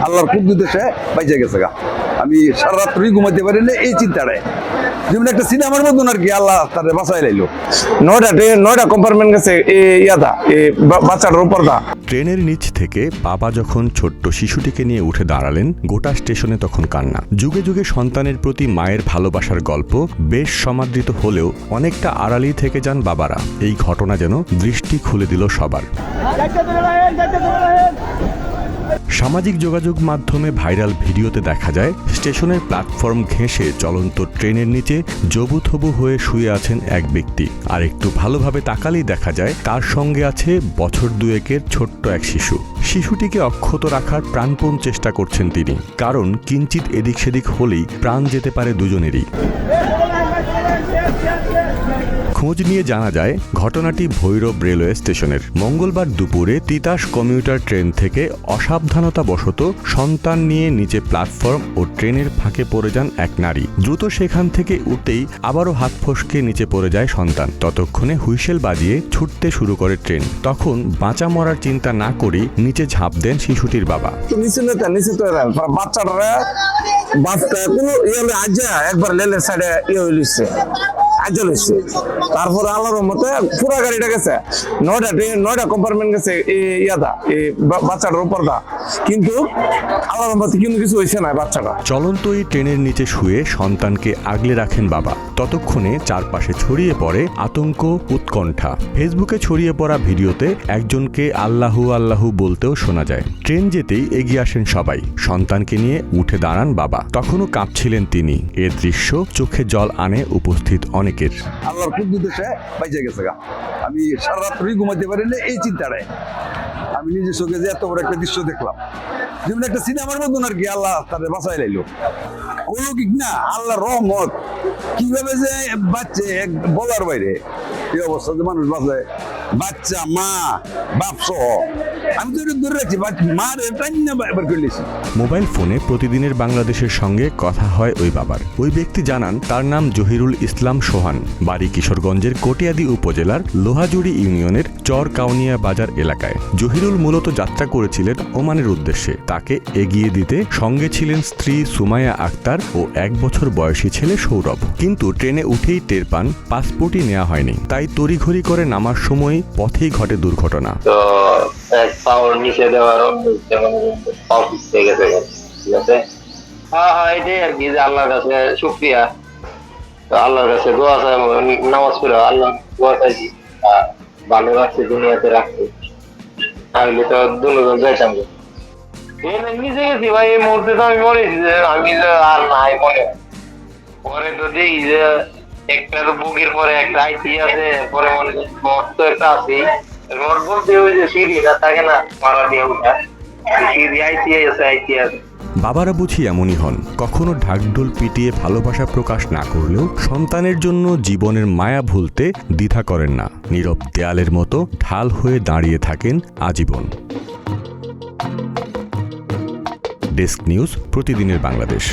আল্লাহর কুদ্দুতে সে বাইচে গেছে গা। আমি সারা রাত্রি ঘুমাইতে পারি না এই চিন্তাটায়, যেমন একটা সিনেমার মতন আর কি, আল্লাহ তারে বাঁচাই লাইলো। 9টা কম্পার্টমেন্ট গেছে বাচ্চাটার উপর দা। ট্রেনের নিচ থেকে বাবা যখন ছোট্ট শিশুটিকে নিয়ে উঠে দাঁড়ালেন, গোটা স্টেশনে তখন কান্না। যুগে যুগে সন্তানের প্রতি মায়ের ভালোবাসার গল্প বেশ সমাদৃত হলেও অনেকটা আড়ালেই থেকে যান বাবারা। এই ঘটনা যেন দৃষ্টি খুলে দিল সবার। সামাজিক যোগাযোগ মাধ্যমে ভাইরাল ভিডিওতে দেখা যায় স্টেশনের প্ল্যাটফর্ম ঘেঁষে চলন্ত ট্রেনের নিচে জবুথবু হয়ে শুয়ে আছেন এক ব্যক্তি। আর একটু ভালোভাবে তাকালেই দেখা যায় তার সঙ্গে আছে বছর দুয়েকের ছোট্ট এক শিশু। শিশুটিকে অক্ষত রাখার প্রাণপণ চেষ্টা করছেন তিনি, কারণ কিঞ্চিত এদিক সেদিক হলেই প্রাণ যেতে পারে দুজনেরই। খোঁজ নিয়ে জানা যায় ঘটনাটি ভৈরব রেলওয়ে স্টেশনের। মঙ্গলবার দুপুরে তিতাস কমিউটার ট্রেন থেকে অসাবধানতাবশত সন্তান নিয়ে নিচে প্ল্যাটফর্ম ও ট্রেনের ফাঁকে পড়ে যান এক নারী। দ্রুত সেখান থেকে উঠতেই আবারও হাত ফসকে নিচে পড়ে যায় সন্তান। ততক্ষণে হুইসেল বাজিয়ে ছুটতে শুরু করে ট্রেন। তখন বাঁচা মরার চিন্তা না করেই নিচে ঝাঁপ দেন শিশুটির বাবা। বাচ্চাটা কোনো একবার লেলের সাইডে তারপরে আল্লাহর মতে পুরা গাড়িটা গেছে, 9টা কম্পার্টমেন্ট গেছে বাচ্চাটার উপর দা, কিন্তু আল্লাহর মতে কিন্তু কিছু হয়েছে না বাচ্চাটা। চলন্ত এই ট্রেনের নিচে শুয়ে সন্তানকে আগলে রাখেন বাবা। ততক্ষণে চারপাশে ছড়িয়ে পড়ে আতঙ্ক, উৎকণ্ঠা। ফেসবুকে ছড়িয়ে পড়া ভিডিওতে একজনকে আল্লাহু আল্লাহু বলতেও শোনা যায়। ট্রেন যেতেই এগিয়ে আসেন সবাই, সন্তানকে নিয়ে উঠে দাঁড়ান বাবা। তখনও কাঁপছিলেন তিনি। এ দৃশ্য চোখে জল আনে উপস্থিত অনেকের। আল্লাহর কুদ্দুতে সে বাইচে গেছে গা। আমি সারা রাত্রি ঘুমাইতে পারি না এই চিন্তাটায়। আমি নিজের চোখে যে এত বড় একটা দৃশ্য দেখলাম, যেমন একটা সিনেমার মতন আর কি, আল্লাহ তারে বাঁচাই লাইলো। অলৌকিক না, আল্লাহর রহমত। কিভাবে যে বাচ্চে বলার বাইরে এই অবস্থাতে মানুষ বাঁচায়, বাচ্চা, মা, বাপ সহ। আমি তো এটা ধরে রাখছি, মার টাইনা এবার করলেছি। মোবাইল ফোনে প্রতিদিনের বাংলাদেশের সঙ্গে কথা হয় ওই বাবার। ওই ব্যক্তি জানান তার নাম জহিরুল ইসলাম সোহান, বাড়ি কিশোরগঞ্জের কটিয়াদি উপজেলার লোহাজুড়ি ইউনিয়নের চর কাউনিয়া বাজার এলাকায়। জহিরুল মূলত যাত্রা করেছিলেন ওমানের উদ্দেশ্যে। তাকে এগিয়ে দিতে সঙ্গে ছিলেন স্ত্রী সুমাইয়া আক্তার ও 1 বছর বয়সী ছেলে সৌরভ। কিন্তু ট্রেনে উঠেই টের পান পাসপোর্টই নেওয়া হয়নি। তাই তড়িঘড়ি করে নামার সময় পথেই ঘটে দুর্ঘটনা। পাওয়ার নিচে দেওয়ার পাও পিছিয়ে গেছে, ঠিক আছে। হ্যাঁ এটাই আর কি, যে আল্লাহর কাছে শুকরিয়া, আল্লাহর কাছে দোয়া চাই, নামাজ পড়ে আল্লাহ দোয়া চাইছি ভালো রাখছে, দুনিয়াতে রাখছে। তাহলে তো দুজন যাইতাম নিজে গেছি ভাই। এই মুহূর্তে তো আমি বলেছি যে আমি আর নাই মনে। পরে তো দেখি যে একটা বুকের পরে একটা আইসি আছে, পরে মনে তো একটা আছেই। বাবারা বুঝি এমনই হন, কখনো ঢাকঢোল পিটিয়ে ভালোবাসা প্রকাশ না করলেও সন্তানের জন্য জীবনের মায়া ভুলতে দ্বিধা করেন না। নীরব দেয়ালের মতো ঢাল হয়ে দাঁড়িয়ে থাকেন আজীবন। ডেস্ক নিউজ, প্রতিদিনের বাংলাদেশ।